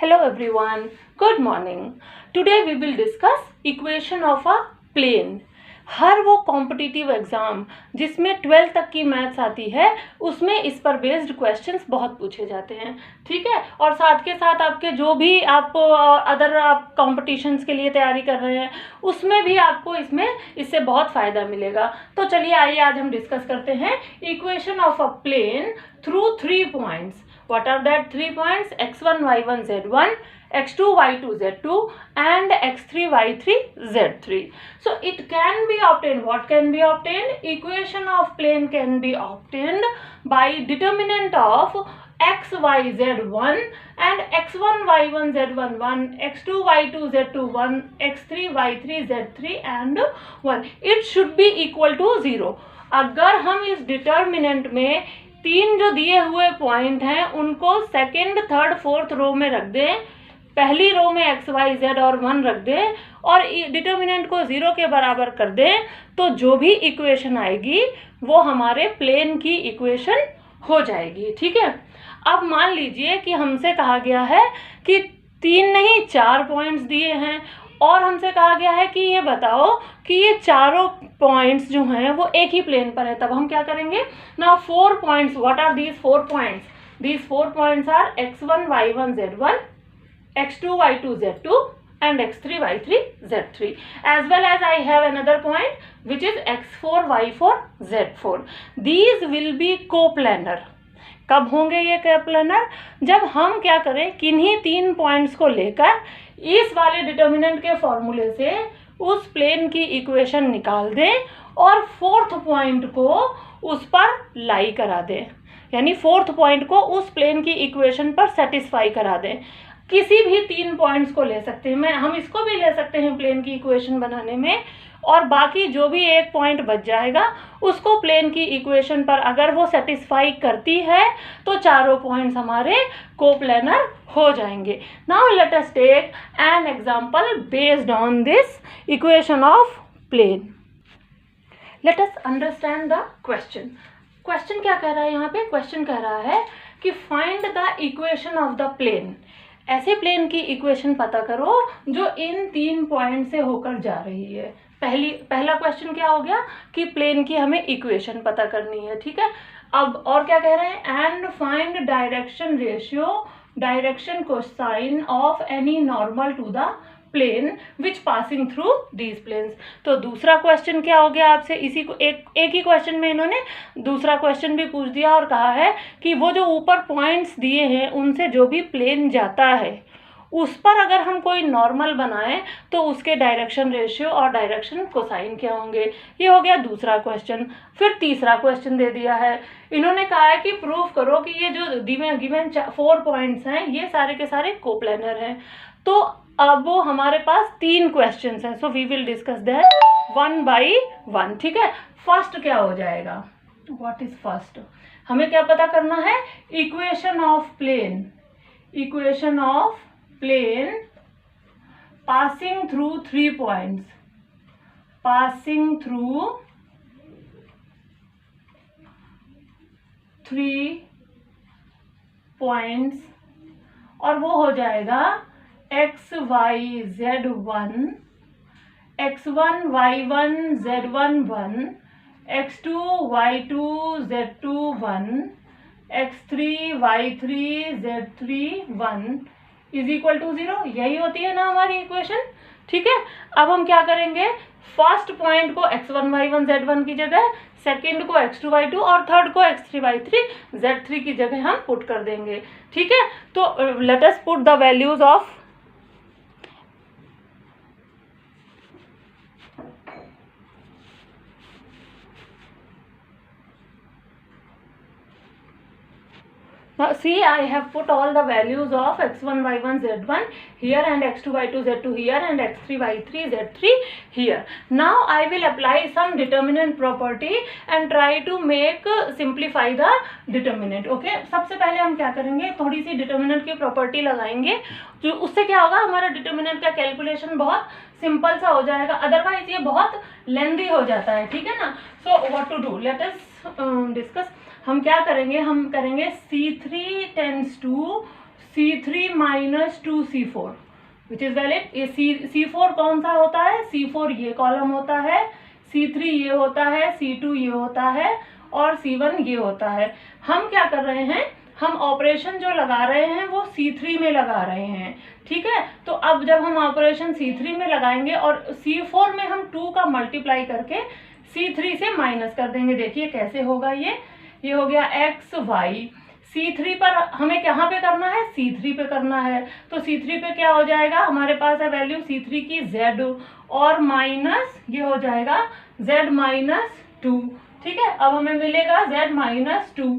Hello everyone, good morning. Today we will discuss equation of a plane. हर वो competitive exam जिसमें 12th तक की maths आती है उसमें इस पर बेस्ड क्वेश्चंस बहुत पूछे जाते हैं, ठीक है। और साथ के साथ आपके जो भी आप अदर आप कॉम्पिटिशन्स के लिए तैयारी कर रहे हैं उसमें भी आपको इससे बहुत फ़ायदा मिलेगा। तो चलिए आइए आज हम डिस्कस करते हैं equation of a plane through 3 points. What are that 3 points? x1, y1, z1, x2, y2, z2 and x3, y3, z3. So it can be obtained. What can be obtained? Equation of plane can be obtained by determinant of x, y, z1 and x1, y1, z1 1, x2, y2, z2 1, x3, y3, z3 and 1. It should be equal to 0. अगर हम इस determinant में तीन जो दिए हुए point हैं उनको सेकंड, थर्ड, फोर्थ रो में रख दें, पहली रो में एक्स, वाई, जेड और 1 रख दें और डिटर्मिनेंट को 0 के बराबर कर दें, तो जो भी इक्वेशन आएगी वो हमारे प्लेन की इक्वेशन हो जाएगी, ठीक है। अब मान लीजिए कि हमसे कहा गया है कि 3 नहीं 4 पॉइंट्स दिए हैं और हमसे कहा गया है कि ये बताओ कि ये चारों पॉइंट्स जो हैं वो एक ही प्लेन पर है। तब हम क्या करेंगे ना, 4 points. What are these 4 points? These 4 points are x1, y1, z1, x2, y2, z2 and x3, y3, z3. As well as I have another point which is x4, y4, z4. These will be coplanar. कब होंगे ये coplanar? जब हम क्या करें, किन्हीं 3 points को लेकर इस वाले डिटर्मिनेंट के फॉर्मूले से उस प्लेन की इक्वेशन निकाल दें और 4th पॉइंट को उस पर लाई करा दें, यानी 4th पॉइंट को उस प्लेन की इक्वेशन पर सेटिस्फाई करा दें। किसी भी 3 पॉइंट्स को ले सकते हैं, हम इसको भी ले सकते हैं प्लेन की इक्वेशन बनाने में, और बाकी जो भी एक पॉइंट बच जाएगा उसको प्लेन की इक्वेशन पर अगर वो सेटिस्फाई करती है तो चारों पॉइंट्स हमारे कोप्लानर हो जाएंगे। Now let us take an example based on this equation of plane. Let us understand the question. Question क्या कह रहा है यहाँ पे? क्वेश्चन कह रहा है कि find the equation of the plane. ऐसे प्लेन की इक्वेशन पता करो जो इन 3 पॉइंट से होकर जा रही है. पहला क्वेश्चन क्या हो गया कि प्लेन की हमें इक्वेशन पता करनी है, ठीक है। अब और क्या कह रहे हैं? And find direction ratio, direction cosine of any normal to the plane which passing through these planes. तो दूसरा क्वेश्चन क्या हो गया आपसे? इसी को एक ही क्वेश्चन में इन्होंने दूसरा क्वेश्चन भी पूछ दिया और कहा है कि वो जो ऊपर पॉइंट्स दिए हैं उनसे जो भी प्लेन जाता है उस पर अगर हम कोई नॉर्मल बनाएं तो उसके डायरेक्शन रेशियो और डायरेक्शन कोसाइन क्या होंगे. ये हो गया दूसरा क्वेश्चन. फिर तीसरा क्वेश्चन दे दिया है, इन्होंने कहा है कि प्रूव करो कि ये जो गिवन 4 पॉइंट्स हैं ये सारे के सारे कोप्लानर हैं. तो अब वो हमारे पास 3 क्वेश्चंस हैं, so we will discuss that 1 by 1, ठीक है। फर्स्ट क्या हो जाएगा? What is first? हमें क्या पता करना है? Equation of plane. Equation of plane passing through 3 points. Passing through 3 points और वो हो जाएगा x, y, z1, x1, y1, z1 1, x2, y2, z2 1, x3, y3, z3 1 is equal to 0. यही होती है ना हमारी इक्वेशन, ठीक है। अब हम क्या करेंगे, फर्स्ट पॉइंट को x1, y1, z1 की जगह, सेकेंड को x2, y2 और थर्ड को x3, y3, z3 की जगह हम पुट कर देंगे, ठीक है। तो let us put the values of see, I have put all the values of x1, y1, z1 here and x2, y2, z2 here and x3, y3, z3 here. Now I will apply some determinant property and try to make simplify the determinant. Okay, सबसे पहले हम क्या करेंगे, थोड़ी सी determinant की property लगाएंगे, जो उससे क्या होगा, हमारा determinant का calculation बहुत सिंपल सा हो जाएगा, अदरवाइज ये बहुत लेंदी हो जाता है, ठीक है ना। So what to do, let us discuss. हम क्या करेंगे, हम करेंगे C3 tends to C3 minus 2C4 which is valid. ये C4 कौन सा होता है, C4 ये कॉलम होता है, C3 ये होता है, C2 ये होता है और C1 ये होता है। हम क्या कर रहे हैं, हम ऑपरेशन जो लगा रहे हैं वो C3 में लगा रहे हैं, ठीक है। तो अब जब हम ऑपरेशन C3 में लगाएंगे और C4 में हम 2 का मल्टीप्लाई करके C3 से माइनस कर देंगे। देखिए कैसे होगा ये हो गया एक्स वाई। C3 पर हमें कहाँ पे करना है, C3 पे करना है। तो C3 पे क्या हो जाएगा, हमारे पास है वैल्यू C3 की Z और माइनस ये हो जाएगा Z माइनस 2, ठीक है। अब हमें मिलेगा Z माइनस 2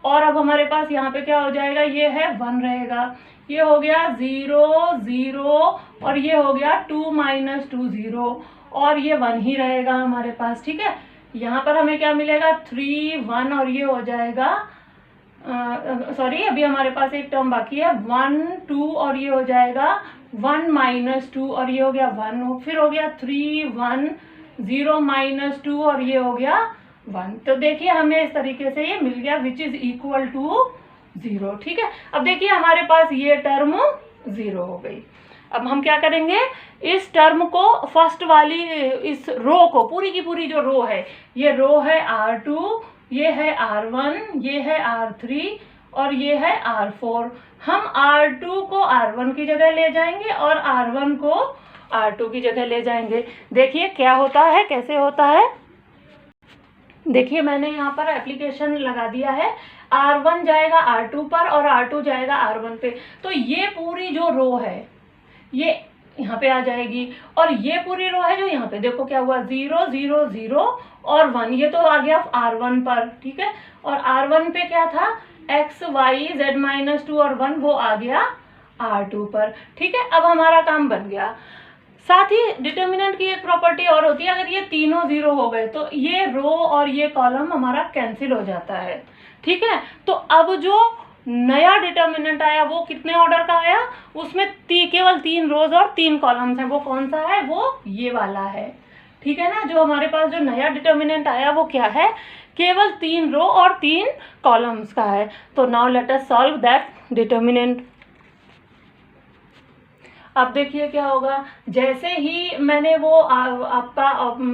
और अब हमारे पास यहाँ पे क्या हो जाएगा, ये है 1 रहेगा। ये हो गया 0 0 और ये हो गया 2 माइनस 2 0 और ये 1 ही रहेगा हमारे पास, ठीक है। यहाँ पर हमें क्या मिलेगा 3 1 और ये हो जाएगा सॉरी अभी हमारे पास एक टर्म बाकी है 1 2 और ये हो जाएगा 1 माइनस 2 और ये हो गया 1, फिर हो गया 3 1 0 माइनस 2 और ये हो गया 1। तो देखिए हमें इस तरीके से ये मिल गया विच इज इक्वल टू 0, ठीक है। अब देखिए हमारे पास ये टर्म 0 हो गई। अब हम क्या करेंगे, इस टर्म को फर्स्ट वाली इस रो को, पूरी की पूरी जो रो है, ये रो है R2, ये है R1, ये है R3 और ये है R4। हम R2 को R1 की जगह ले जाएंगे और R1 को R2 की जगह ले जाएंगे। देखिए क्या होता है, कैसे होता है। देखिए मैंने यहाँ पर एप्लीकेशन लगा दिया है, R1 जाएगा R2 पर और R2 जाएगा R1 पे। तो ये पूरी जो रो है ये यहाँ पे आ जाएगी और ये पूरी रो है जो यहाँ पे, देखो क्या हुआ 0 0 0 और 1, ये तो आ गया R1 पर, ठीक है। और R1 पे क्या था x y z माइनस 2 और 1, वो आ गया R2 पर, ठीक है। अब हमारा काम बन गया। साथ ही डिटर्मिनेंट की एक प्रॉपर्टी और होती है, अगर ये तीनों 0 हो गए तो ये रो और ये कॉलम हमारा कैंसिल हो जाता है, ठीक है। तो अब जो नया डिटर्मिनेंट आया वो कितने ऑर्डर का आया, उसमें केवल 3 रोज और 3 कॉलम्स हैं। वो कौन सा है, वो ये वाला है, ठीक है ना। जो हमारे पास जो नया डिटर्मिनेंट आया वो क्या है, केवल 3 रो और 3 कॉलम्स का है। तो now let us solve that determinant. अब देखिए क्या होगा, जैसे ही मैंने वो आपका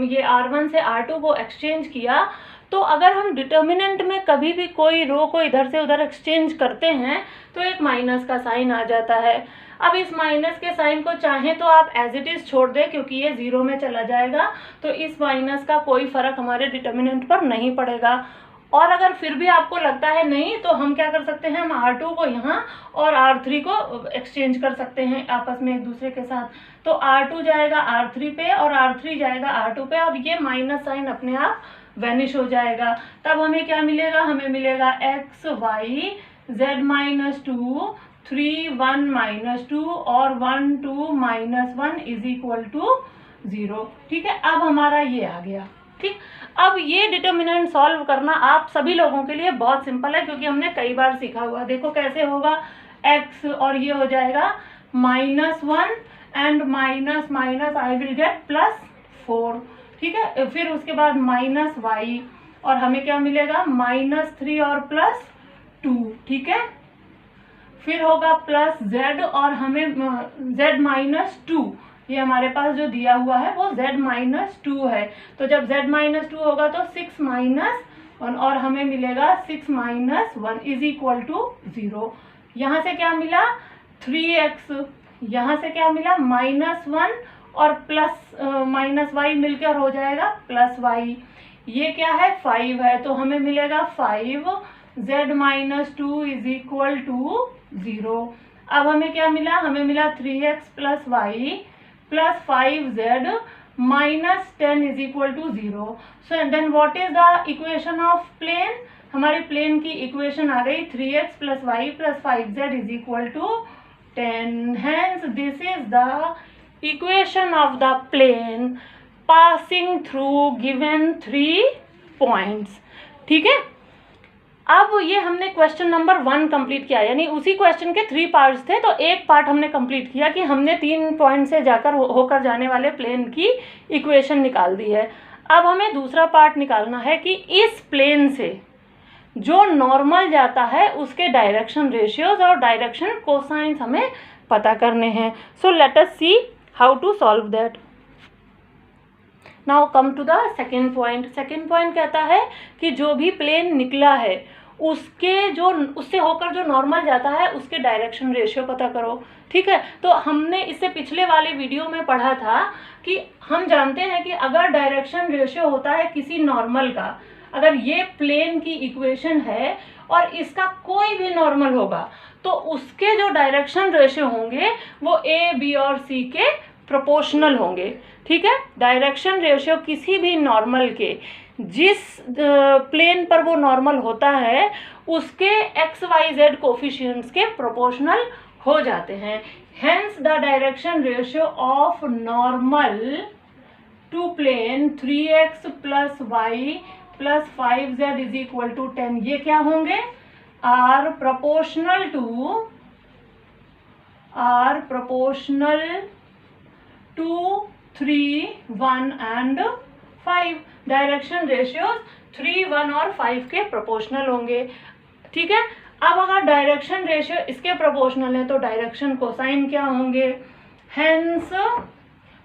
ये R1 से R2 को एक्सचेंज किया, तो अगर हम डिटर्मिनेंट में कभी भी कोई रो को इधर से उधर एक्सचेंज करते हैं तो एक माइनस का साइन आ जाता है। अब इस माइनस के साइन को चाहें तो आप एज इट इज़ छोड़ दें क्योंकि ये 0 में चला जाएगा, तो इस माइनस का कोई फ़र्क हमारे डिटर्मिनेंट पर नहीं पड़ेगा। और अगर फिर भी आपको लगता है नहीं, तो हम क्या कर सकते हैं, हम R2 को यहाँ और R3 को एक्सचेंज कर सकते हैं आपस में एक दूसरे के साथ। तो R2 जाएगा R3 पे और R3 जाएगा R2 पे और ये माइनस साइन अपने आप वैनिश हो जाएगा। तब हमें क्या मिलेगा, हमें मिलेगा x y z minus 2 3 1 minus 2 और 1 2 माइनस 1 इज इक्वल टू 0, ठीक है। अब हमारा ये आ गया, ठीक। अब ये डिटर्मिनेंट सॉल्व करना आप सभी लोगों के लिए बहुत सिंपल है क्योंकि हमने कई बार सीखा हुआ। देखो कैसे होगा, x और ये हो जाएगा -1 and minus minus I will get +4, ठीक है। फिर उसके बाद -y और हमें क्या मिलेगा -3 और +2, ठीक है। फिर होगा +z और हमें z माइनस 2, ये हमारे पास जो दिया हुआ है वो z माइनस 2 है। तो जब z माइनस 2 होगा तो 6 माइनस 1 और हमें मिलेगा 6 माइनस 1 इज इक्वल टू 0। यहाँ से क्या मिला 3x, यहाँ से क्या मिला -1 और प्लस माइनस y मिलकर हो जाएगा +y। ये क्या है 5 है, तो हमें मिलेगा 5 z minus 2 is equal to 0। अब हमें क्या मिला, हमें मिला 3x plus y plus 5z minus 10 is equal to 0। So then what is the equation of plane, हमारी प्लेन की इक्वेशन आ गई 3x plus y plus 5z is equal to 10। Hence this is the equation of the plane passing through given 3 points, ठीक है। अब ये हमने question number 1 complete किया, यानी उसी क्वेश्चन के 3 पार्ट्स थे, तो एक पार्ट हमने कंप्लीट किया कि हमने 3 पॉइंट से जाकर होकर जाने वाले प्लेन की इक्वेशन निकाल दी है। अब हमें दूसरा पार्ट निकालना है कि इस प्लेन से जो नॉर्मल जाता है उसके डायरेक्शन रेशियोज और डायरेक्शन कोसाइंस हमें पता करने हैं. So let us see how to solve that. Now come to the second point. Second point कहता है कि जो भी प्लेन निकला है उससे होकर जो नॉर्मल जाता है उसके डायरेक्शन रेशियो पता करो. ठीक है, तो हमने इससे पिछले वाले वीडियो में पढ़ा था कि हम जानते हैं कि अगर डायरेक्शन रेशियो होता है किसी नॉर्मल का, अगर ये प्लेन की इक्वेशन है और इसका कोई भी नॉर्मल होगा तो उसके जो डायरेक्शन रेशियो होंगे वो ए, बी और सी के प्रोपोर्शनल होंगे. ठीक है, डायरेक्शन रेशियो किसी भी नॉर्मल के जिस प्लेन पर वो नॉर्मल होता है उसके एक्स वाई जेड कोफिशिएंट्स के प्रोपोर्शनल हो जाते हैं. Hence the direction ratio of normal to plane 3x plus y plus 5z is equal to 10, ये क्या होंगे? Are proportional to 3, 1 and 5. Direction ratios 3, 1 और 5 के प्रोपोर्शनल होंगे. ठीक है, अब अगर डायरेक्शन रेशियो इसके प्रोपोर्शनल है तो डायरेक्शन कोसाइन क्या होंगे? Hence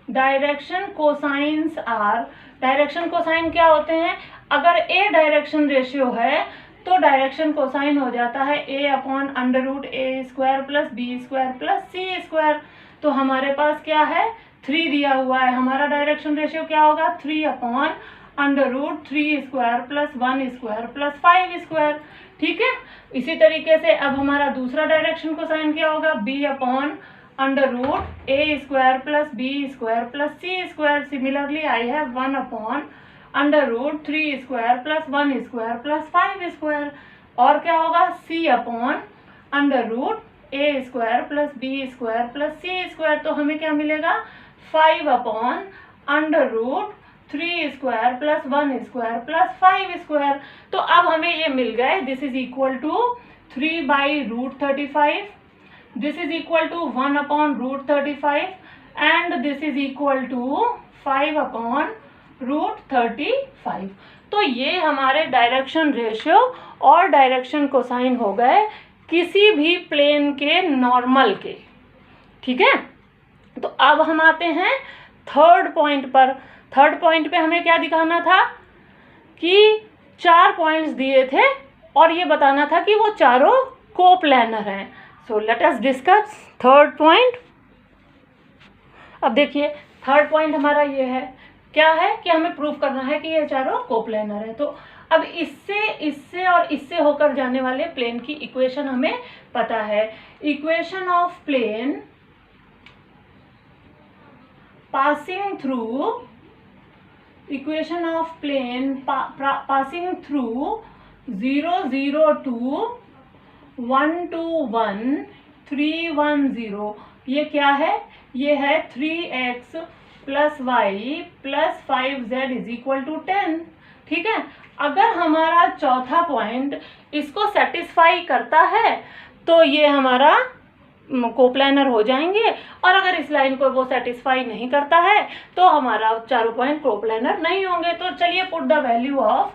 direction cosines are. Direction cosine क्या होते हैं? अगर ए डायरेक्शन रेशियो है तो डायरेक्शन कोसाइन हो जाता है A upon under root A square plus B square plus C square. तो हमारे पास क्या है? 3 दिया हुआ है. हमारा डायरेक्शन रेशियो क्या होगा? 3 upon under root 3 square plus 1 square plus 5 square. ठीक है, इसी तरीके से अब हमारा दूसरा डायरेक्शन कोसाइन क्या होगा? b upon under root A square plus B square plus C square. Similarly I have 1 upon under root 3 square plus 1 square plus 5 square. और क्या होगा? c upon under root A square plus B square plus C square. तो हमें क्या मिलेगा? 5 upon under root 3 square plus 1 square plus 5 square. तो अब हमें ये मिल गए. This is equal to 3 by root 35. This is equal to 1 upon root 35 and this is equal to 5 upon root 35. तो ये हमारे डायरेक्शन रेशियो और डायरेक्शन कोसाइन हो गए किसी भी प्लेन के नॉर्मल के. ठीक है, तो अब हम आते हैं थर्ड पॉइंट पर. थर्ड पॉइंट पे हमें क्या दिखाना था कि 4 पॉइंट्स दिए थे और ये बताना था कि वो चारों कोप्लानर हैं. So let us discuss third point. अब देखिए थर्ड पॉइंट हमारा ये है, क्या है कि हमें प्रूव करना है कि ये चारों कोप्लानर हैं. तो अब इससे और इससे होकर जाने वाले प्लेन की इक्वेशन हमें पता है. Equation of plane passing through 0, 0, 2, 1, 2, 1, 3, 1, 0. ये क्या है? ये है 3x plus y plus 5z is equal to 10. ठीक है, अगर हमारा चौथा पॉइंट इसको सेटिस्फाई करता है तो ये हमारा कोप्लानर हो जाएंगे, और अगर इस लाइन को वो सेटिस्फाई नहीं करता है तो हमारा चारों पॉइंट कोप्लानर नहीं होंगे. तो चलिए put the value of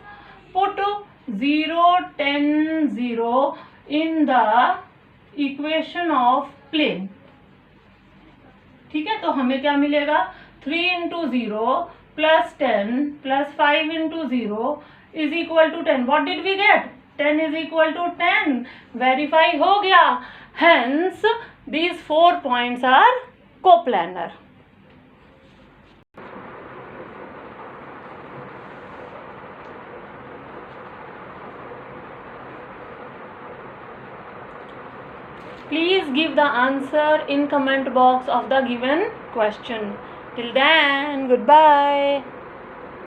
0, 10, 0 in the equation of plane. ठीक है, तो हमें क्या मिलेगा? 3 into 0 plus 10 plus 5 into 0 is equal to 10. What did we get? 10 is equal to 10. Verify हो गया. Hence, these 4 points are coplanar. Please give the answer in comment box of the given question. Till then, goodbye.